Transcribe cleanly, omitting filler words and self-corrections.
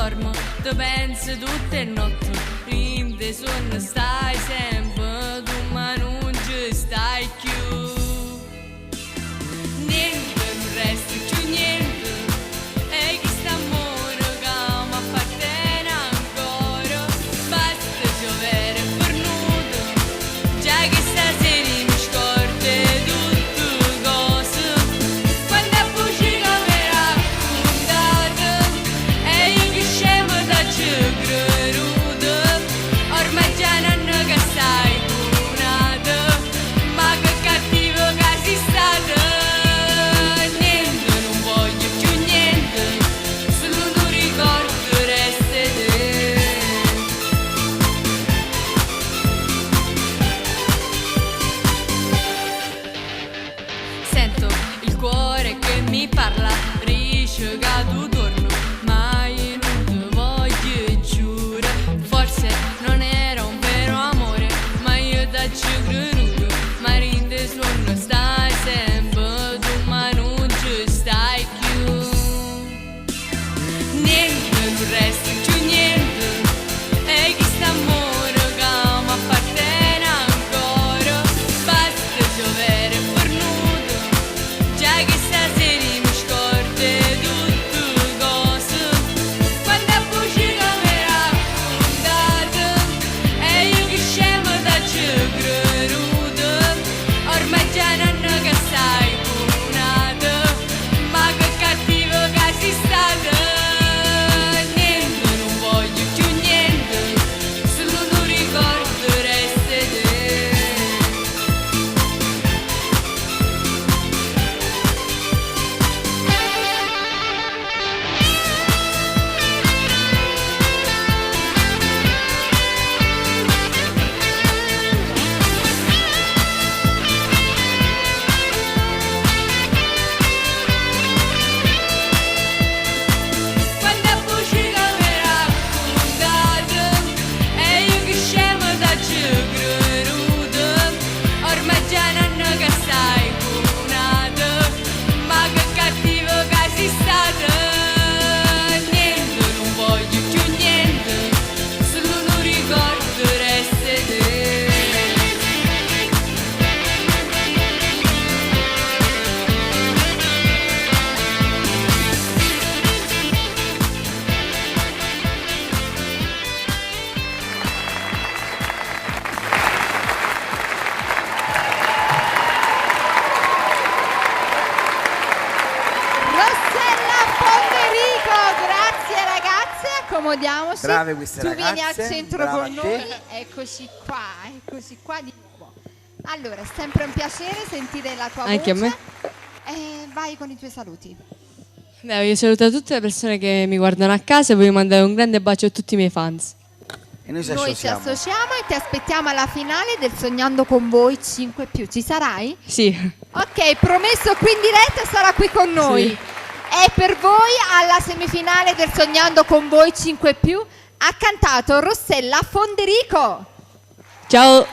dormo, te penso tutte notte, in te sonno stai sempre, tu ma non ci stai più. Niente, non resta più niente, e chi sta amore che mi appartiene ancora, basta giovere per nudo, già che stasera mi scordo tutte cose, quando a voce che mi raccontate, e io che scemo da ci creduto, ormai già non che stai curata, ma che cattivo che sei stata. Niente, non voglio più niente, solo un ricordo resta te. Sento il cuore che mi parla, dice che tu torno, ma io non ti voglio, giuro. Forse non era un vero amore, ma io da ci creduto, ma rinde sonno stai sempre, tu ma non ci stai più. Niente, non resta più niente, e chi sta amore che mi appartiene ancora, basta giovere per nudo, già che stasera mi scordo tutte cose, quando a voce che mi raccontate, e io che scemo da ci creduto, ormai già non che stai curata, ma che cattivo che sei stata. Niente, non voglio più niente, solo un ricordo resta te. Quando a voce che mi raccontate, e io che scemo da ci creduto, ormai già non che stai curata, ma che cattivo che sei stata. Niente, non voglio più niente, solo un ricordo resta te. Rossella Fonderico, grazie ragazze, accomodiamoci. Brave queste tu vieni al ragazze, centro brava con a te. noi, eccoci qua di nuovo. Allora, è sempre un piacere sentire la tua Anche a voce. me. Vai con i tuoi saluti. Beh, voglio salutare tutte le persone che mi guardano a casa e voglio mandare un grande bacio a tutti i miei fans. E noi ci Noi ci associamo. associamo e ti aspettiamo alla finale del Sognando con voi 5+. Ci sarai? Sì. Ok, promesso, qui in diretta sarà qui con noi. Sì. E per voi alla semifinale del Sognando con voi 5+, ha cantato Rossella Fonderico. Ciao.